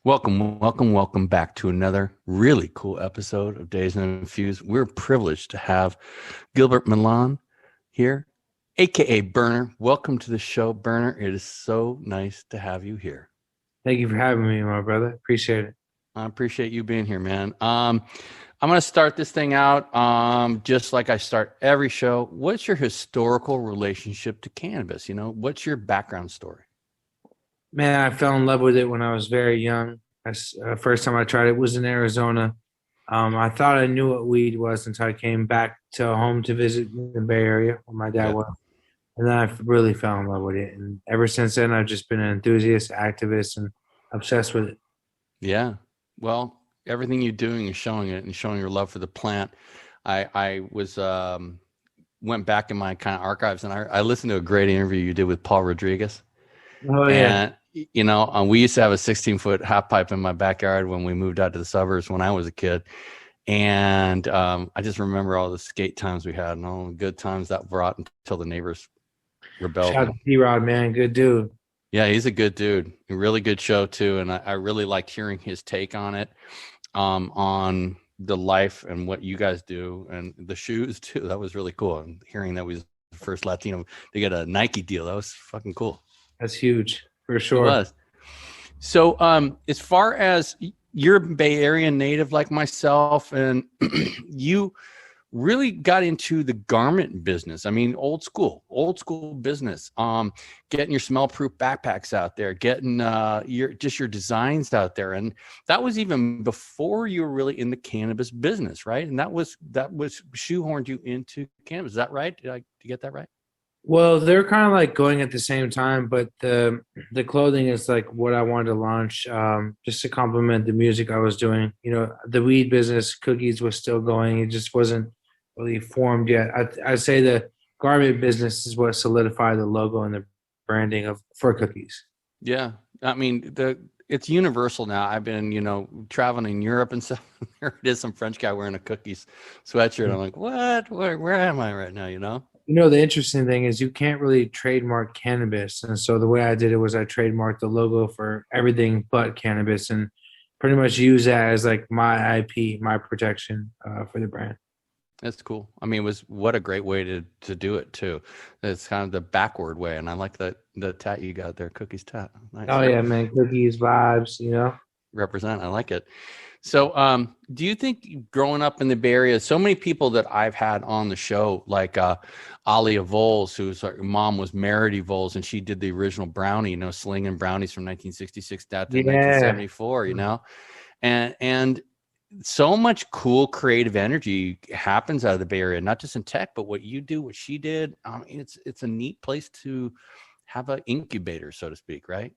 Welcome back to another really cool episode of Dazed and Infused. We're privileged to have Gilbert Milan here, aka Berner. Welcome to the show, Berner. It is so nice to have you here. Thank you for having me, my brother. Appreciate it. I appreciate you being here, man. I'm going to start this thing out just like I start every show. What's your historical relationship to cannabis? What's your background story? Man, I fell in love with it when I was very young. First time I tried it was in Arizona. I thought I knew what weed was until I came back to home to visit in the Bay Area where my dad Yeah. was. And then I really fell in love with it. And ever since then, I've just been an enthusiast, activist, and obsessed with it. Yeah. Well, everything you're doing is showing it and showing your love for the plant. I was went back in my kind of archives and I listened to a great interview you did with Paul Rodriguez. Oh, yeah. And we used to have a 16-foot half pipe in my backyard when we moved out to the suburbs when I was a kid. And I just remember all the skate times we had and all the good times that brought until the neighbors rebelled. Shout out to D-Rod, man. Good dude. Yeah, he's a good dude. A really good show too. And I really liked hearing his take on it, on the life and what you guys do and the shoes too. That was really cool. And hearing that we was the first Latino to get a Nike deal. That was fucking cool. That's huge, for sure. It was. So as far as you're a Bay Area native like myself, and you really got into the garment business. I mean, old school business. Getting your smell-proof backpacks out there, getting your designs out there, and that was even before you were really in the cannabis business, right? And that was shoehorned you into cannabis. Is that right? Did you get that right? Well, they're kind of like going at the same time, but the clothing is like what I wanted to launch, just to complement the music I was doing. The weed business, cookies was still going. It just wasn't really formed yet. I'd say the garment business is what solidified the logo and the branding for cookies. Yeah, I mean it's universal now. I've been traveling in Europe and stuff. There it is, some French guy wearing a cookies sweatshirt. I'm like, what? Where am I right now? The interesting thing is you can't really trademark cannabis. And so the way I did it was I trademarked the logo for everything but cannabis and pretty much use that as like my IP, my protection for the brand. That's cool. I mean, what a great way to do it too. It's kind of the backward way. And I like the tat you got there, cookies tat. Nice. Oh yeah, man. Cookies, vibes, Represent. I like it. So, do you think growing up in the Bay Area, so many people that I've had on the show, like Alia Voles, whose mom was Merity Voles, and she did the original brownie, slinging brownies from 1966 down to 1974, and so much cool creative energy happens out of the Bay Area, not just in tech, but what you do, what she did. It's a neat place to have an incubator, so to speak, right?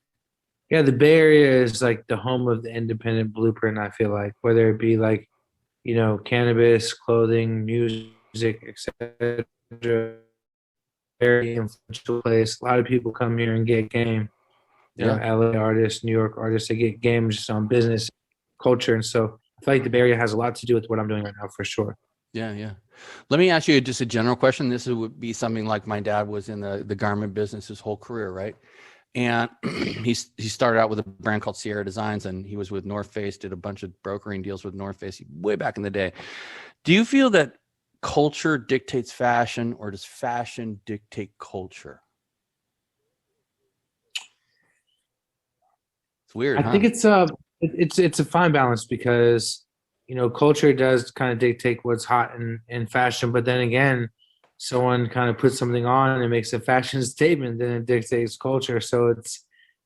Yeah, the Bay Area is like the home of the independent blueprint, I feel like, whether it be like, cannabis, clothing, music, etc. Very influential place. A lot of people come here and get game. LA artists, New York artists, they get game just on business, culture. And so I feel like the Bay Area has a lot to do with what I'm doing right now, for sure. Yeah. Let me ask you just a general question. This would be something like my dad was in the garment business his whole career, right? And he started out with a brand called Sierra Designs, and he was with North Face, did a bunch of brokering deals with North Face way back in the day. Do you feel that culture dictates fashion, or does fashion dictate culture? It's weird. I think it's a fine balance because culture does kind of dictate what's hot in fashion, but then again, someone kind of puts something on and it makes a fashion statement, then it dictates culture. So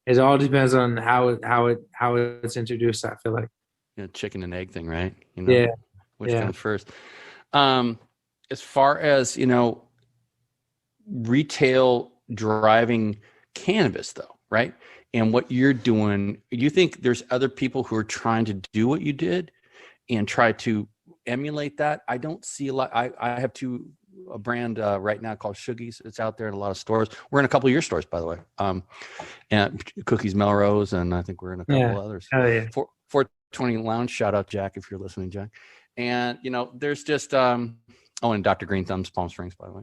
it all depends on how it's introduced. I feel like chicken and egg thing, right? Yeah. Which comes first? As far as retail driving cannabis, though, right? And what you're doing, do you think there's other people who are trying to do what you did and try to emulate that? I don't see a lot. I have a brand right now called Shuggies. It's out there in a lot of stores. We're in a couple of your stores, by the way. And Cookies Melrose, and I think we're in a couple others. Oh yeah. 420 Lounge. Shout out Jack if you're listening, Jack. And there's just and Dr. Green Thumbs, Palm Springs, by the way,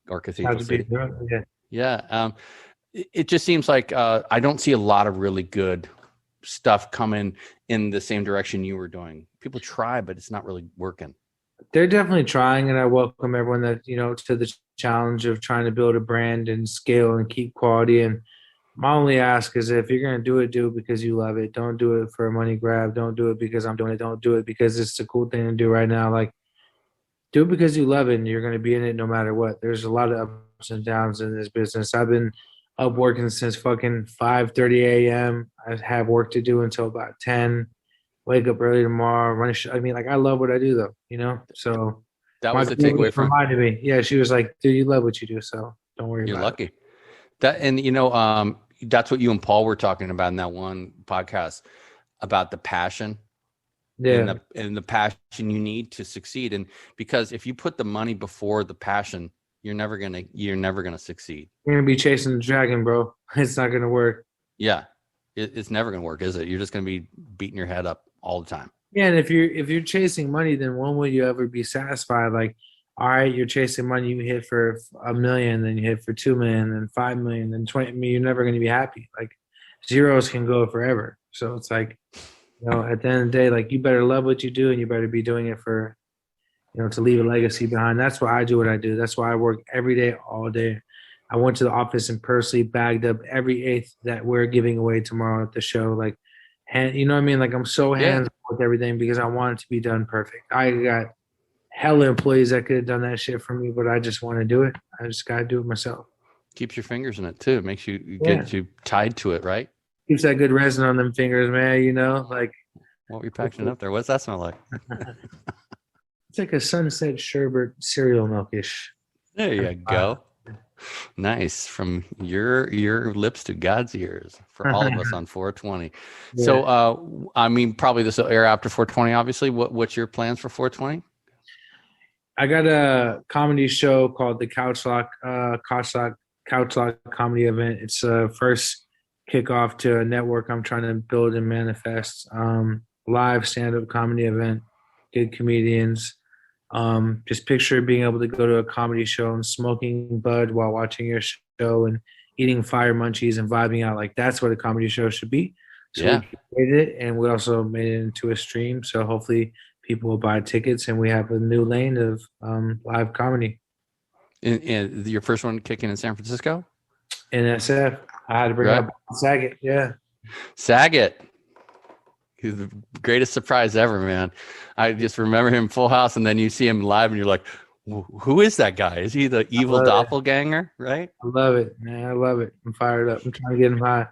or Cathedral City. Yeah. It just seems like I don't see a lot of really good stuff coming in the same direction you were doing? People try, but it's not really working. They're definitely trying, and I welcome everyone that, to the challenge of trying to build a brand and scale and keep quality. And my only ask is, if you're going to do it because you love it. Don't do it for a money grab. Don't do it because I'm doing it. Don't do it because it's the cool thing to do right now. Like, do it because you love it, and you're going to be in it no matter what. There's a lot of ups and downs in this business. I've been up working since fucking 5:30 a.m. I have work to do until about 10. Wake up early tomorrow, run a show. I mean, like, I love what I do, though, So that was the takeaway from reminded me. Yeah, she was like, "Dude, you love what you do, so don't worry." You're about lucky. That, and that's what you and Paul were talking about in that one podcast about the passion. Yeah. And the passion you need to succeed. And because if you put the money before the passion, you're never gonna succeed. You're gonna be chasing the dragon, bro. It's not gonna work. Yeah, it's never gonna work, is it? You're just gonna be beating your head up all the time. Yeah, and if you're chasing money, then when will you ever be satisfied? Like, all right, you're chasing money, you hit for $1 million, then you hit for 2 million, then 5 million, then 20 million. You're never gonna be happy. Like, zeros can go forever. So it's like, at the end of the day, like, you better love what you do, and you better be doing it for, to leave a legacy behind. That's why I do what I do. That's why I work every day, all day. I went to the office and personally bagged up every eighth that we're giving away tomorrow at the show. Like, and you know what I mean? Like, I'm so hands with everything because I want it to be done perfect. I got hella employees that could have done that shit for me, but I just want to do it. I just got to do it myself. Keeps your fingers in it too. It makes you get you tied to it, right? Keeps that good resin on them fingers, man. Like, what were you packing up there? What's that smell like? It's like a sunset sherbet cereal milkish. There you go. Nice. From your lips to God's ears for all of us on 420. Yeah. So, probably this will air after 420, obviously. What's your plans for 420? I got a comedy show called the Couch Lock comedy event. It's a first kickoff to a network I'm trying to build and manifest. Live stand-up comedy event, good comedians. Just picture being able to go to a comedy show and smoking bud while watching your show and eating fire munchies and vibing out. Like, that's what a comedy show should be. So we created it, and we also made it into a stream. So hopefully people will buy tickets, and we have a new lane of live comedy. And your first one kicking in San Francisco? In SF. I had to bring up Saget. Yeah. Saget. He's the greatest surprise ever, man. I just remember him Full House, and then you see him live, and you're like, who is that guy? Is he the evil doppelganger, right? I love it, man. I love it. I'm fired up. I'm trying to get him high.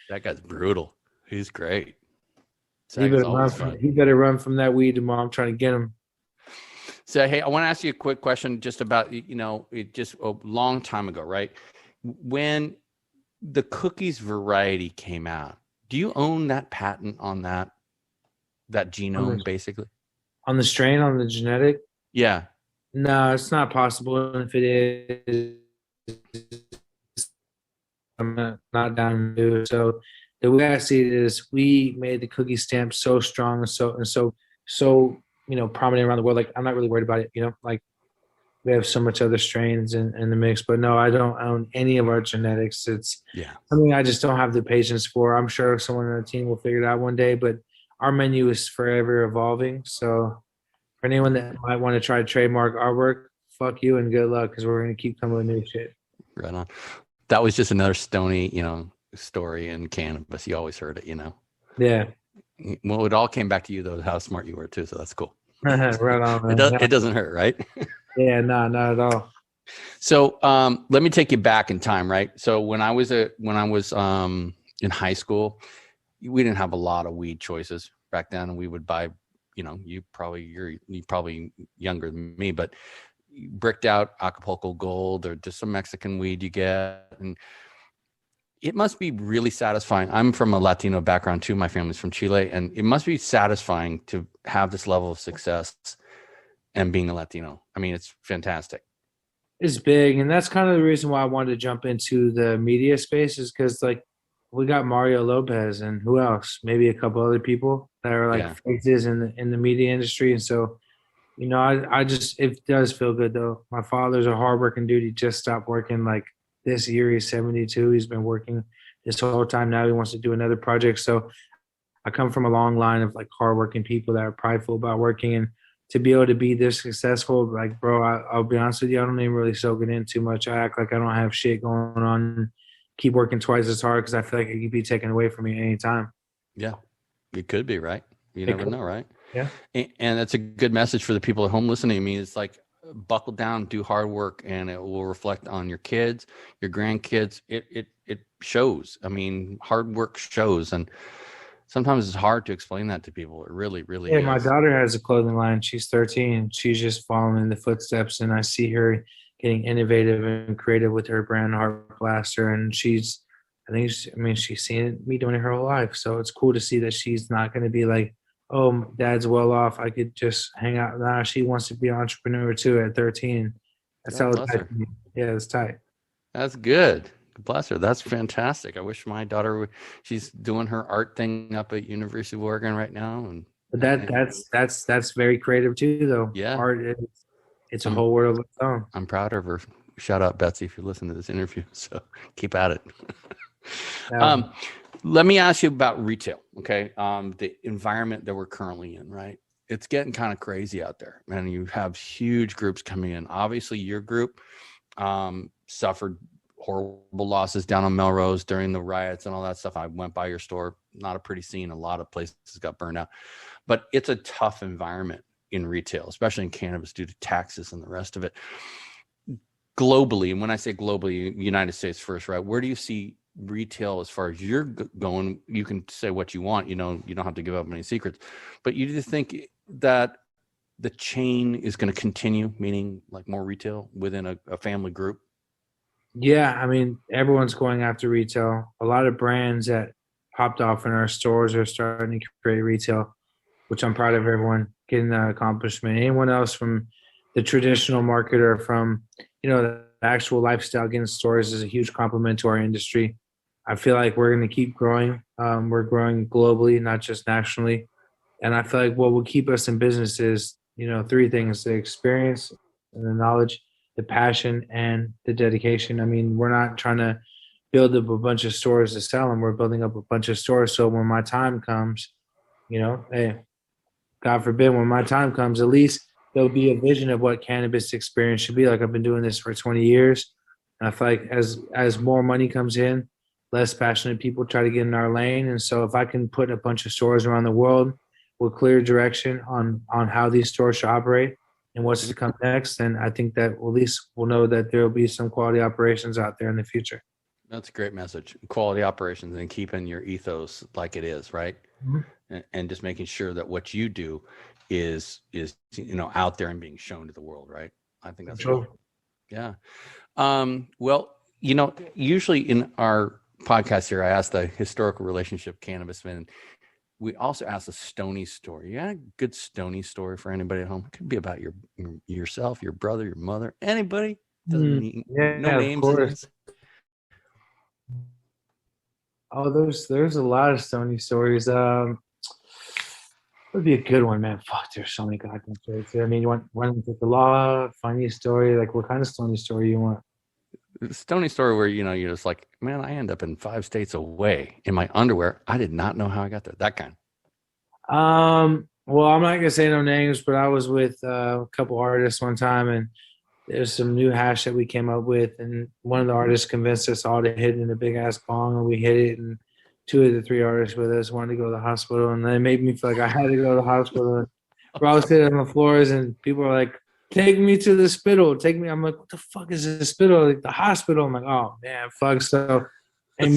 That guy's brutal. He's great. He better run from that weed tomorrow. I'm trying to get him. So, hey, I want to ask you a quick question just about, just a long time ago, right? When the cookies variety came out, do you own that patent on that genome, basically? On the strain, on the genetic? Yeah. No, it's not possible. If it is, I'm not down to do it. So the way I see it is, we made the cookie stamp so strong and so prominent around the world. Like, I'm not really worried about it. Like, we have so much other strains in the mix, but no, I don't own any of our genetics. It's something I just don't have the patience for. I'm sure someone on our team will figure it out one day, but our menu is forever evolving. So for anyone that might want to try to trademark our work, fuck you and good luck, because we're going to keep coming with new shit. Right on. That was just another Stony, story in cannabis. You always heard it, Yeah. Well, it all came back to you, though, how smart you were, too. So that's cool. Right on, man. It doesn't hurt, right? Yeah, no, not at all. So let me take you back in time, right? So when I was in high school, we didn't have a lot of weed choices back then. We would buy, you're probably younger than me, but bricked out Acapulco Gold or just some Mexican weed you get, and it must be really satisfying. I'm from a Latino background too. My family's from Chile, and it must be satisfying to have this level of success and being a Latino. I mean, it's fantastic. It's big, and that's kind of the reason why I wanted to jump into the media space, is because, like, we got Mario Lopez and who else? Maybe a couple other people that are like faces in the media industry. And so, I just, it does feel good though. My father's a hardworking dude. He just stopped working like this year. He's 72. He's been working this whole time. Now he wants to do another project. So I come from a long line of like hardworking people that are prideful about working, and to be able to be this successful, like bro, I'll be honest with you, I don't even really soak it in too much. I act like I don't have shit going on. Keep working twice as hard because I feel like it could be taken away from me anytime. Yeah, it could be, right? You It never could, know, right? yeah. And that's a good message for the people at home listening to me. It's like, buckle down, do hard work, and it will reflect on your kids, your grandkids. It shows. I mean, hard work shows, and sometimes it's hard to explain that to people. It really, really Yeah, my is. daughter has a clothing line. She's 13. She's just following in the footsteps, and I see her getting innovative and creative with her brand, Heart Blaster. And I think, I mean, she's seen me doing it her whole life. So it's cool to see that she's not going to be like, oh, dad's well off. I could just hang out. Nah, she wants to be an entrepreneur too at 13. That's God how it's bless tight her. to me. Yeah, it's tight. That's good. Bless her. That's fantastic. I wish my daughter would. She's doing her art thing up at University of Oregon right now, and, But and that's very creative too, though. yeah, Art is it's a I'm whole world of its own. I'm proud of her. Shout out Betsy if you listen to this interview. So keep at it. Um, um, let me ask you about retail. Okay, the environment that we're currently in, right? It's getting kind of crazy out there, and you have huge groups coming in. Obviously, your group suffered horrible losses down on Melrose during the riots and all that stuff. I went by your store, not a pretty scene. A lot of places got burned out, but it's a tough environment in retail, especially in cannabis due to taxes and the rest of it. Globally, and when I say globally, United States first, right? Where do you see retail as far as you're going? You can say what you want, you know, you don't have to give up any secrets, but you do think that the chain is going to continue, meaning like more retail within a family group? yeah, I mean, everyone's going after retail. A lot of brands that popped off in our stores are starting to create retail, which I'm proud of everyone getting that accomplishment. Anyone else from the traditional market or from, the actual lifestyle getting stores is a huge compliment to our industry. I feel like we're going to keep growing. We're growing globally, not just nationally. And I feel like what will keep us in business is, three things: the experience and the knowledge, the passion, and the dedication. I mean, we're not trying to build up a bunch of stores to sell them. We're building up a bunch of stores. So when my time comes, hey, God forbid, when my time comes, at least there'll be a vision of what cannabis experience should be like. I've been doing this for 20 years. And I feel like as more money comes in, less passionate people try to get in our lane. And so if I can put a bunch of stores around the world with clear direction on how these stores should operate and what's to come next, then I think that at least we'll know that there will be some quality operations out there in the future. That's a great message. Quality operations and keeping your ethos like it is, right? Mm-hmm. And just making sure that what you do is out there and being shown to the world, right? I think that's Sure. cool. Yeah. Well, usually in our podcast here, I ask the historical relationship cannabis man. We also ask a Stony story. Yeah, good Stony story for anybody at home. It could be about yourself, your brother, your mother, anybody. Doesn't need no Yeah, of names in course. this. Oh, there's a lot of Stony stories. Would be a good one, man. Fuck, there's so many goddamn stories. I mean, you want one with the law, funny story, like what kind of Stony story you want? Stony story where you're just like, man, I end up in 5 states away in my underwear. I did not know how I got there. That kind. Well, I'm not gonna say no names, but I was with a couple artists one time, and there's some new hash that we came up with, and one of the artists convinced us all to hit it in a big ass bong, and we hit it, and two of the three artists with us wanted to go to the hospital, and they made me feel like I had to go to the hospital. And we're all sitting on the floors, and people are like, "Take me to the hospital, take me." I'm like, "What the fuck is the hospital?" Like the hospital. I'm like, "Oh man, fuck." So, and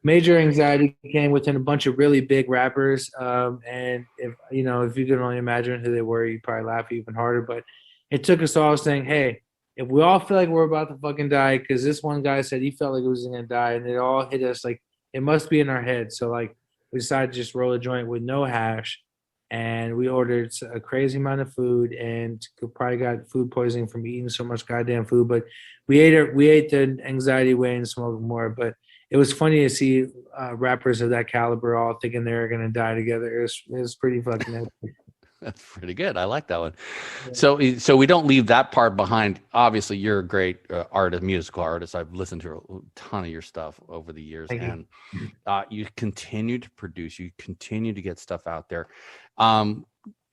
major anxiety came within a bunch of really big rappers. And if you can only imagine who they were, you'd probably laugh even harder. But it took us all saying, "Hey, if we all feel like we're about to fucking die," because this one guy said he felt like he was gonna die, and it all hit us like it must be in our head. So like we decided to just roll a joint with no hash, and we ordered a crazy amount of food, and probably got food poisoning from eating so much goddamn food. But we ate the anxiety away and smoked more. But it was funny to see rappers of that caliber all thinking they were gonna die together. It was pretty fucking epic. That's pretty good. I like that one. Yeah. So we don't leave that part behind. Obviously, you're a great artist, musical artist. I've listened to a ton of your stuff over the years, Thank and you. you continue to produce. You continue to get stuff out there.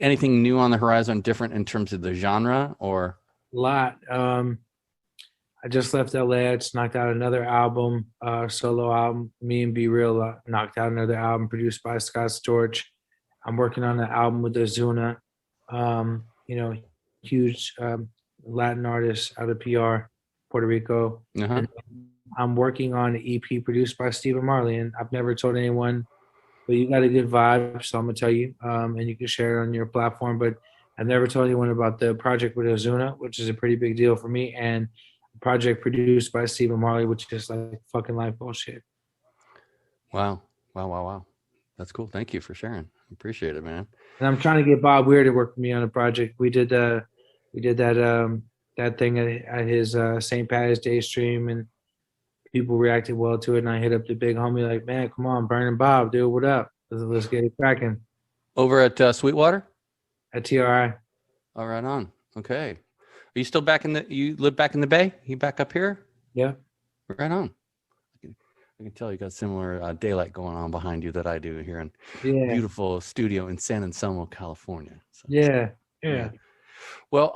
Anything new on the horizon, different in terms of the genre, or? A lot. I just left LA. I just knocked out another album, solo album. Me and Be Real knocked out another album produced by Scott Storch. I'm working on an album with Ozuna, huge Latin artist out of PR, Puerto Rico. Uh-huh. And I'm working on an EP produced by Stephen Marley, and I've never told anyone, but you got a good vibe, so I'm gonna tell you, and you can share it on your platform. But I've never told anyone about the project with Ozuna, which is a pretty big deal for me, and the project produced by Stephen Marley, which is like fucking life bullshit. Wow. That's cool. Thank you for sharing. Appreciate it, man. And I'm trying to get Bob Weir to work with me on a project. We did that thing at his St. Patty's Day stream, and people reacted well to it. And I hit up the big homie like, man, come on, Berner Bob, dude, what up? Let's get it cracking. Over at Sweetwater? At TRI. All right, on. Okay. Are you still you live back in the Bay? You back up here? Yeah. Right on. I can tell you got similar daylight going on behind you that I do here in beautiful studio in San Anselmo, California. So, yeah. Well,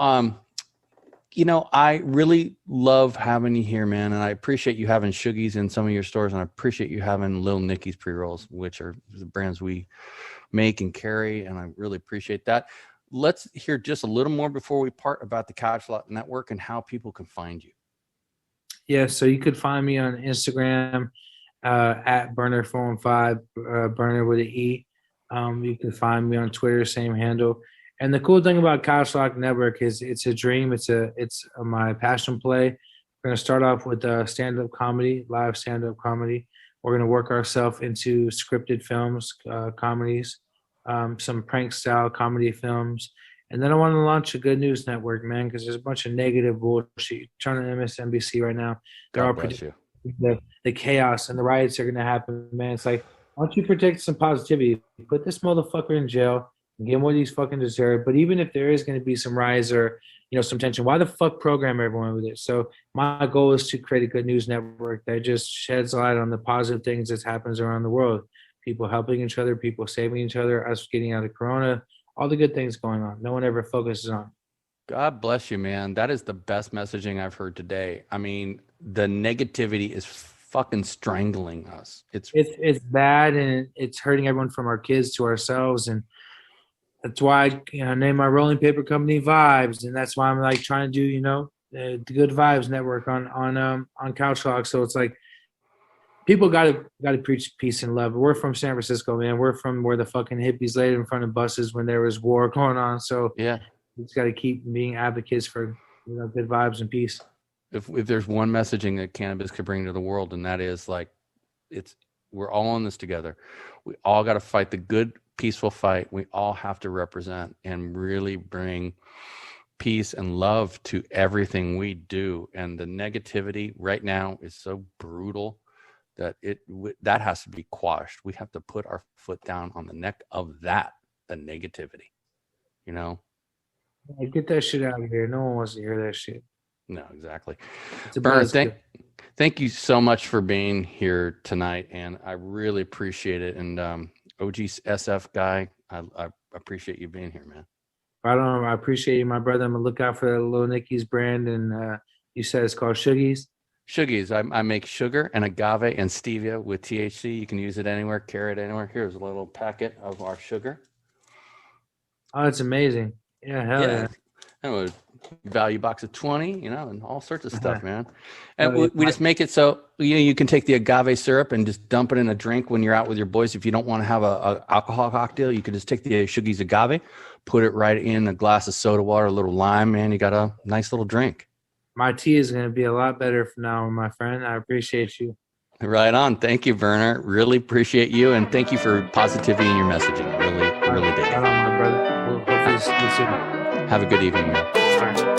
I really love having you here, man. And I appreciate you having Shuggies in some of your stores. And I appreciate you having Lil Nicky's pre-rolls, which are the brands we make and carry. And I really appreciate that. Let's hear just a little more before we part about the Couch Lot Network and how people can find you. Yeah, so you could find me on Instagram at Berner415, Berner with an E. You can find me on Twitter, same handle. And the cool thing about Couch Lock Network is it's a dream. It's my passion play. We're going to start off with stand-up comedy, live stand-up comedy. We're going to work ourselves into scripted films, comedies, some prank-style comedy films. And then I want to launch a good news network, man, because there's a bunch of negative bullshit. Turn on MSNBC right now. There are the chaos and the riots are going to happen, man. It's like, why don't you protect some positivity? Put this motherfucker in jail and give him what he's fucking deserved. But even if there is going to be some riots or, some tension, why the fuck program everyone with it? So my goal is to create a good news network that just sheds light on the positive things that happens around the world. People helping each other, people saving each other, us getting out of Corona, all the good things going on. No one ever focuses on. God bless you, man. That is the best messaging I've heard today. I mean, the negativity is fucking strangling us. It's bad, and it's hurting everyone from our kids to ourselves. And that's why I named my rolling paper company Vibes. And that's why I'm like trying to do, the Good Vibes Network on Couch Lock. So it's like, people got to preach peace and love. We're from San Francisco, man. We're from where the fucking hippies laid in front of buses when there was war going on. So yeah, we just got to keep being advocates for good vibes and peace. If there's one messaging that cannabis could bring to the world, and that is like, we're all in this together. We all got to fight the good, peaceful fight. We all have to represent and really bring peace and love to everything we do. And the negativity right now is so brutal that that has to be quashed. We have to put our foot down on the neck of the negativity, Get that shit out of here. No one wants to hear that shit. No, exactly. Berner, thank you so much for being here tonight, and I really appreciate it. And OG SF guy, I appreciate you being here, man. I appreciate you, my brother. I'm gonna look out for Lil Nicky's brand, and you said it's called Shuggies. Shuggies. I make sugar and agave and stevia with THC. You can use it anywhere, carry it anywhere. Here's a little packet of our sugar. Oh, it's amazing. Yeah, hell yeah. And a value box of 20, and all sorts of stuff, man. And we just make it so you can take the agave syrup and just dump it in a drink when you're out with your boys. If you don't want to have a alcohol cocktail, you can just take the Shuggies agave, put it right in a glass of soda water, a little lime, man. You got a nice little drink. My tea is going to be a lot better from now on, my friend. I appreciate you. Right on. Thank you, Berner. Really appreciate you, and thank you for positivity in your messaging. Really dig it. Right on, my brother. We'll hopefully see you soon. Have a good evening, man. All right.